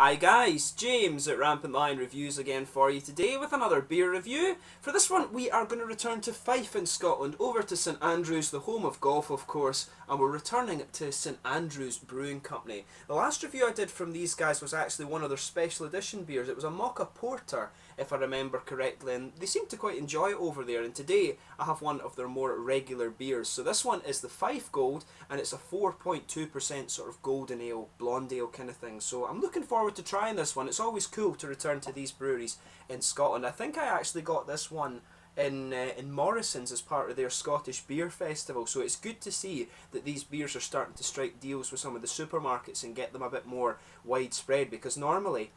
Hi guys, James at RampantLionReviews again for you today with another beer review. For this one we are going to return to Fife in Scotland, over to St Andrews, the home of golf of course, and we're returning to St Andrews Brewing Company. The last review I did from these guys was actually one of their special edition beers. It was a Mocha Porter, if I remember correctly, and they seem to quite enjoy it over there, and today I have one of their more regular beers. So this one is the Fife Gold, and it's a 4.2% sort of golden ale, blonde ale kind of thing. So I'm looking forward to trying this one. It's always cool to return to these breweries in Scotland. I think I actually got this one in Morrison's as part of their Scottish Beer Festival, so it's good to see that these beers are starting to strike deals with some of the supermarkets and get them a bit more widespread, because normally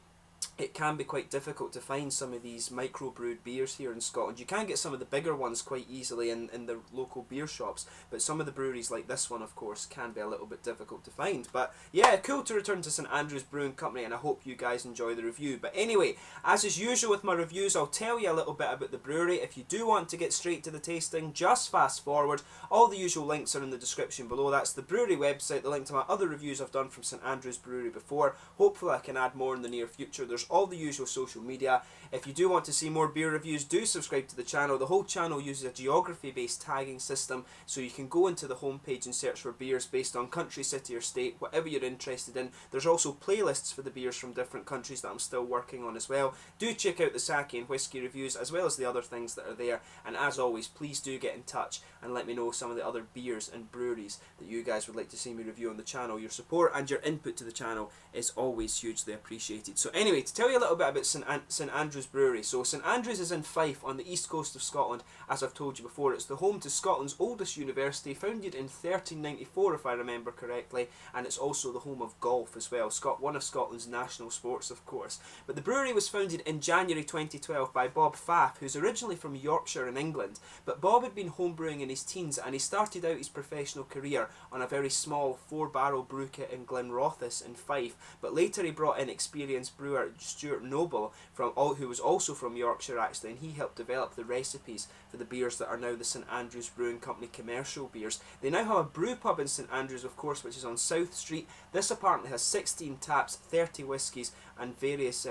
it can be quite difficult to find some of these microbrewed beers here in Scotland. You can get some of the bigger ones quite easily in the local beer shops, but some of the breweries like this one, of course, can be a little bit difficult to find. But yeah, cool to return to St Andrews Brewing Company, and I hope you guys enjoy the review. But anyway, as is usual with my reviews, I'll tell you a little bit about the brewery. If you do want to get straight to the tasting, just fast forward. All the usual links are in the description below. That's the brewery website, the link to my other reviews I've done from St Andrews Brewery before. Hopefully I can add more in the near future. There's all the usual social media. If you do want to see more beer reviews, do subscribe to the channel. The whole channel uses a geography based tagging system, so you can go into the homepage and search for beers based on country, city or state, whatever you're interested in. There's also playlists for the beers from different countries that I'm still working on as well. Do check out the sake and whiskey reviews as well as the other things that are there, and as always, please do get in touch and let me know some of the other beers and breweries that you guys would like to see me review on the channel. Your support and your input to the channel is always hugely appreciated. So anyway, to tell you a little bit about St Andrews Brewery. So St Andrews is in Fife on the east coast of Scotland. As I've told you before, it's the home to Scotland's oldest university, founded in 1394 if I remember correctly, and it's also the home of golf as well, one of Scotland's national sports of course. But the brewery was founded in January 2012 by Bob Fife, who's originally from Yorkshire in England, but Bob had been homebrewing in his teens, and he started out his professional career on a very small 4-barrel brew kit in Glenrothes in Fife, but later he brought in experienced brewer Stuart Noble, who was also from Yorkshire actually, and he helped develop the recipes for the beers that are now the St Andrews Brewing Company commercial beers. They now have a brew pub in St Andrews of course, which is on South Street. This apparently has 16 taps, 30 whiskies and various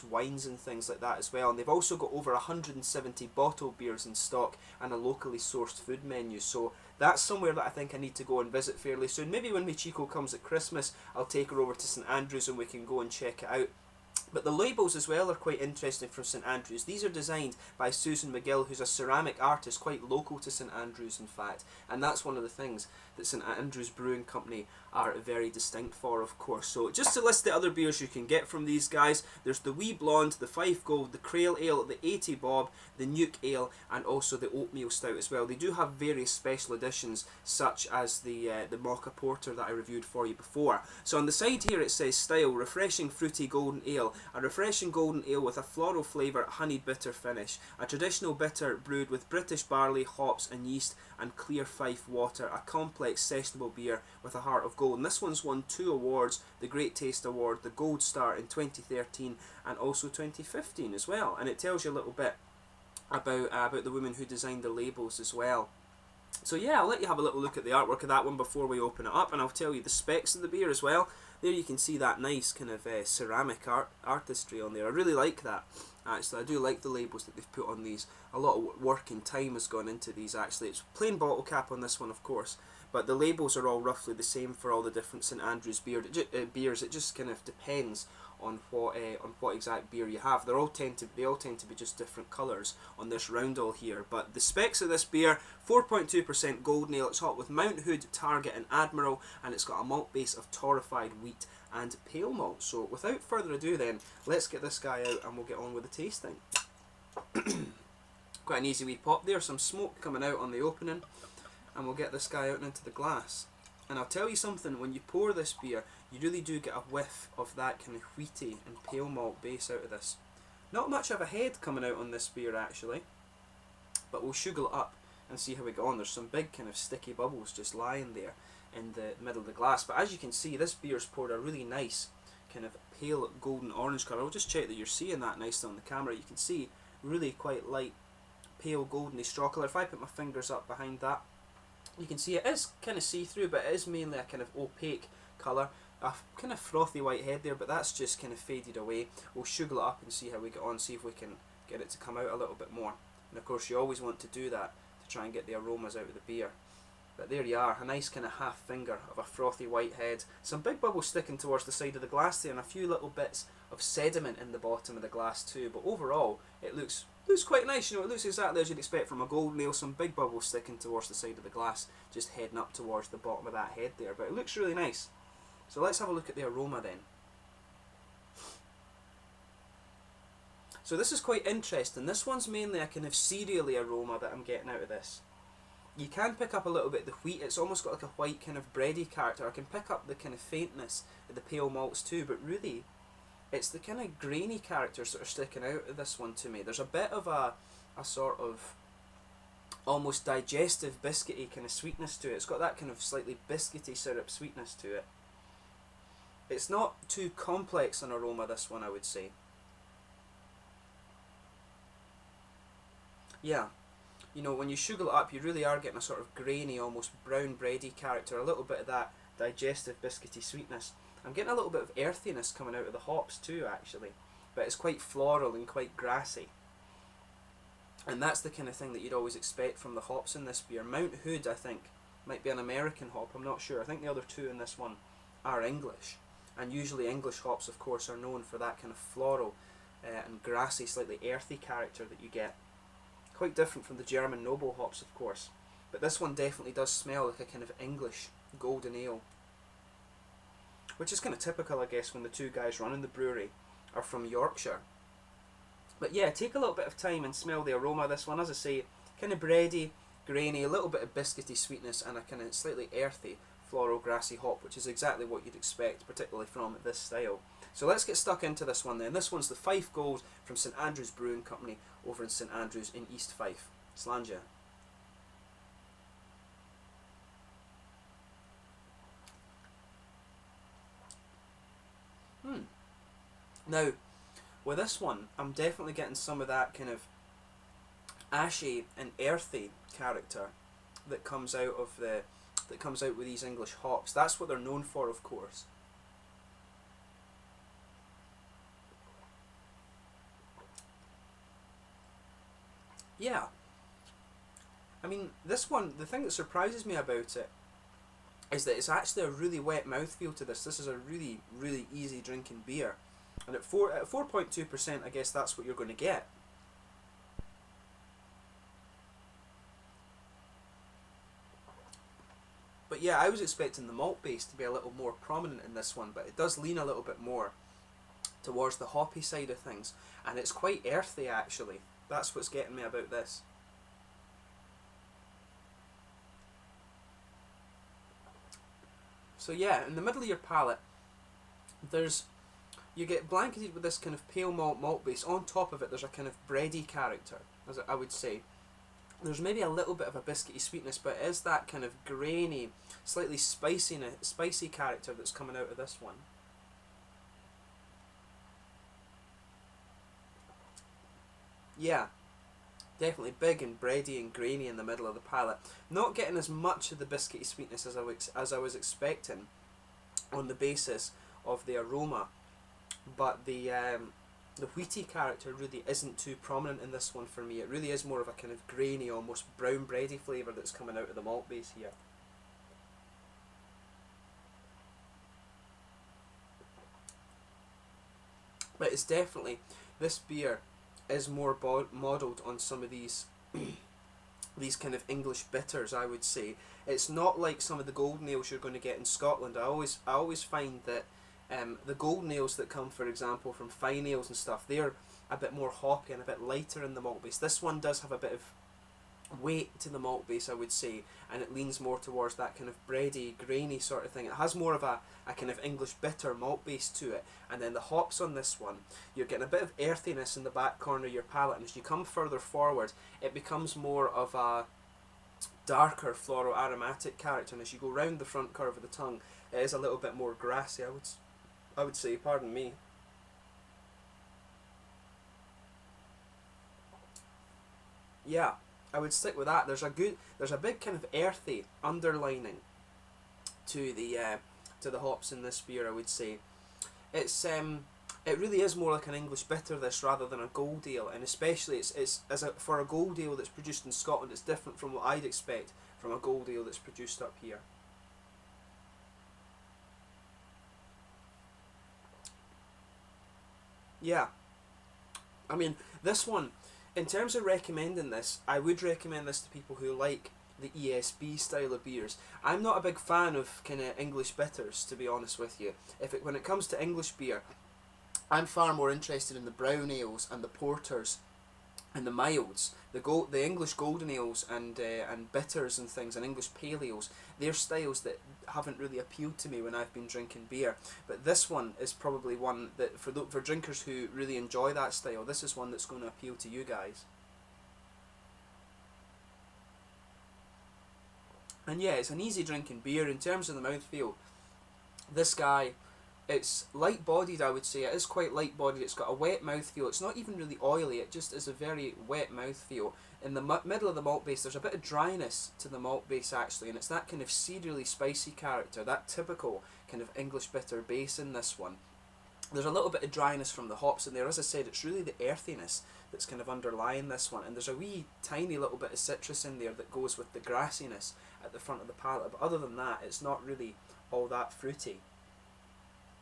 wines and things like that as well, and they've also got over 170 bottled beers in stock and a locally sourced food menu. So that's somewhere that I think I need to go and visit fairly soon. Maybe when my Chico comes at Christmas, I'll take her over to St Andrews and we can go and check it out. But the labels as well are quite interesting from St Andrews. These are designed by Susan McGill, who's a ceramic artist quite local to St Andrews in fact, and that's one of the things that St Andrews Brewing Company are very distinct for of course. So just to list the other beers you can get from these guys, there's the Wee Blonde, the Fife Gold, the Crail Ale, the 80 Bob, the Nuke Ale and also the Oatmeal Stout as well. They do have various special editions such as the Mocha Porter that I reviewed for you before. So on the side here it says style, refreshing fruity golden ale, a refreshing golden ale with a floral flavour, honeyed bitter finish, a traditional bitter brewed with British barley, hops and yeast and clear Fife water, a complex sessionable beer with a heart of gold. And this one's won 2 awards, the Great Taste Award, the Gold Star in 2013 and also 2015 as well, and it tells you a little bit about the woman who designed the labels as well. So yeah, I'll let you have a little look at the artwork of that one before we open it up, and I'll tell you the specs of the beer as well. There you can see that nice kind of ceramic artistry on there. I really like that actually. I do like the labels that they've put on these. A lot of work and time has gone into these actually. It's plain bottle cap on this one of course, but the labels are all roughly the same for all the different St Andrews beers. It just kind of depends on what exact beer you have. They all tend to be just different colours on this roundel here. But the specs of this beer: 4.2% golden ale. It's hot with Mount Hood, Target and Admiral, and it's got a malt base of torrefied wheat and pale malt. So without further ado then, let's get this guy out and we'll get on with the tasting. Quite an easy wee pop there, some smoke coming out on the opening, and we'll get this guy out and into the glass. And I'll tell you something, when you pour this beer, you really do get a whiff of that kind of wheaty and pale malt base out of this. Not much of a head coming out on this beer actually, but we'll sugar it up and see how we go on. There's some big kind of sticky bubbles just lying there in the middle of the glass, but as you can see, this beer's poured a really nice kind of pale golden orange colour. I'll just check that you're seeing that nicely on the camera. You can see really quite light pale goldeny straw colour. If I put my fingers up behind that, you can see it is kind of see-through, but it is mainly a kind of opaque colour. a kind of frothy white head there, but that's just kind of faded away. We'll sugar it up and see how we get on, see if we can get it to come out a little bit more. And of course you always want to do that to try and get the aromas out of the beer. But there you are, a nice kind of half finger of a frothy white head. Some big bubbles sticking towards the side of the glass there, and a few little bits of sediment in the bottom of the glass too. But overall, it looks quite nice. You know, it looks exactly as you'd expect from a golden ale. Some big bubbles sticking towards the side of the glass, just heading up towards the bottom of that head there. But it looks really nice. So let's have a look at the aroma then. So this is quite interesting. This one's mainly a kind of cereally aroma that I'm getting out of this. You can pick up a little bit of the wheat. It's almost got like a white kind of bready character. I can pick up the kind of faintness of the pale malts too, but really it's the kind of grainy characters that are sticking out of this one to me. There's a bit of a sort of almost digestive biscuity kind of sweetness to it. It's got that kind of slightly biscuity syrup sweetness to it. It's not too complex an aroma, this one, I would say. Yeah. You know, when you sugar it up, you really are getting a sort of grainy, almost brown bready character, a little bit of that digestive biscuity sweetness. I'm getting a little bit of earthiness coming out of the hops too, actually, but it's quite floral and quite grassy. And that's the kind of thing that you'd always expect from the hops in this beer. Mount Hood, I think, might be an American hop, I'm not sure. I think the other two in this one are English, and usually English hops, of course, are known for that kind of floral and grassy, slightly earthy character that you get. Quite different from the German noble hops, of course, but this one definitely does smell like a kind of English golden ale, which is kind of typical, I guess, when the two guys running the brewery are from Yorkshire. But yeah, take a little bit of time and smell the aroma of this one. As I say, kind of bready, grainy, a little bit of biscuity sweetness, and a kind of slightly earthy floral grassy hop, which is exactly what you'd expect, particularly from this style. So let's get stuck into this one then. This one's the Fife Gold from St Andrews Brewing Company over in St Andrews in East Fife. Slàinte. Now, with this one, I'm definitely getting some of that kind of ashy and earthy character that comes out with these English hops. That's what they're known for, of course. Yeah. I mean, this one, the thing that surprises me about it is that it's actually a really wet mouthfeel to this. This is a really, really easy drinking beer. And at 4.2%, I guess that's what you're going to get. But yeah, I was expecting the malt base to be a little more prominent in this one, but it does lean a little bit more towards the hoppy side of things. And it's quite earthy, actually. That's what's getting me about this. So yeah, in the middle of your palate, you get blanketed with this kind of pale malt base. On top of it, there's a kind of bready character, as I would say. There's maybe a little bit of a biscuity sweetness, but it is that kind of grainy, slightly spicy character that's coming out of this one. Yeah, definitely big and bready and grainy in the middle of the palate. Not getting as much of the biscuity sweetness as I was expecting on the basis of the aroma, but the wheaty character really isn't too prominent in this one for me. It really is more of a kind of grainy, almost brown bready flavour that's coming out of the malt base here. But it's definitely, this beer is more modelled on some of these these kind of English bitters, I would say. It's not like some of the golden ales you're going to get in Scotland. I always find that the golden ales that come, for example, from fine ales and stuff, they're a bit more hoppy and a bit lighter in the malt base. This one does have a bit of weight to the malt base, I would say, and it leans more towards that kind of bready, grainy sort of thing. It has more of a kind of English bitter malt base to it, and then the hops on this one, you're getting a bit of earthiness in the back corner of your palate, and as you come further forward, it becomes more of a darker floral aromatic character, and as you go round the front curve of the tongue, it is a little bit more grassy, I would say, pardon me. Yeah, I would stick with that. There's a big kind of earthy underlining to to the hops in this beer, I would say. It's it really is more like an English bitter, this, rather than a gold ale, and especially for a gold ale that's produced in Scotland, it's different from what I'd expect from a gold ale that's produced up here. Yeah, I mean, this one, in terms of recommending this, I would recommend this to people who like the ESB style of beers. I'm not a big fan of kind of English bitters, to be honest with you. When it comes to English beer, I'm far more interested in the brown ales and the porters and the milds, the English golden ales and bitters and things, and English pale ales. They're styles that haven't really appealed to me when I've been drinking beer. But this one is probably one that for drinkers who really enjoy that style, this is one that's going to appeal to you guys. And yeah, it's an easy drinking beer in terms of the mouthfeel. This guy, it's light bodied, I would say. It is quite light bodied. It's got a wet mouthfeel. It's not even really oily, it just is a very wet mouthfeel. In the middle of the malt base, there's a bit of dryness to the malt base actually, and it's that kind of cereally spicy character, that typical kind of English bitter base in this one. There's a little bit of dryness from the hops in there. As I said, it's really the earthiness that's kind of underlying this one, and there's a wee tiny little bit of citrus in there that goes with the grassiness at the front of the palate, but other than that, it's not really all that fruity.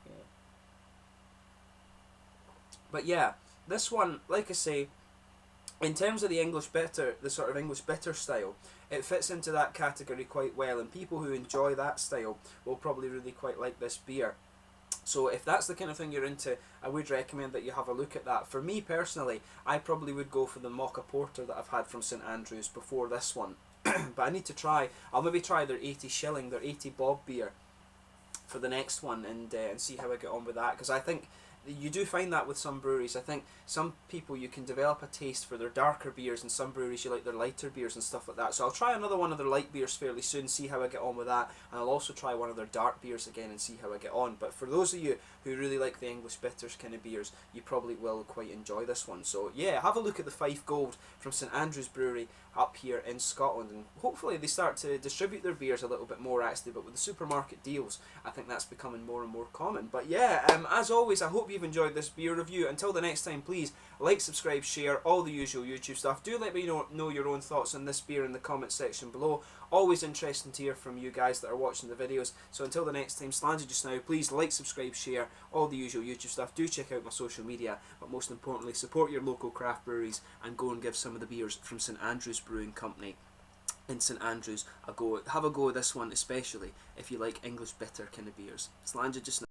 Yeah. But yeah, this one, like I say, in terms of the English bitter, the sort of English bitter style, it fits into that category quite well, and people who enjoy that style will probably really quite like this beer. So if that's the kind of thing you're into, I would recommend that you have a look at that. For me personally, I probably would go for the Mocha Porter that I've had from St Andrews before this one. But I need to try, I'll maybe try their 80 shilling, their 80 bob beer for the next one, and see how I get on with that, because I think you do find that with some breweries. I think some people, you can develop a taste for their darker beers, and some breweries you like their lighter beers and stuff like that. So I'll try another one of their light beers fairly soon, see how I get on with that, and I'll also try one of their dark beers again and see how I get on. But for those of you who really like the English bitters kind of beers, you probably will quite enjoy this one. So yeah, have a look at the Fife Gold from St Andrews Brewery up here in Scotland, and hopefully they start to distribute their beers a little bit more actually. But with the supermarket deals, I think that's becoming more and more common. But yeah, as always, I hope you've enjoyed this beer review. Until the next time, please like, subscribe, share, all the usual YouTube stuff. Do let me know your own thoughts on this beer in the comment section below. Always interesting to hear from you guys that are watching the videos. So until the next time, Slangy just now, please like, subscribe, share, all the usual YouTube stuff. Do check out my social media, but most importantly, support your local craft breweries and go and give some of the beers from St Andrews Brewing Company in St Andrews a go. Have a go at this one, especially if you like English bitter kind of beers. Slangy just now.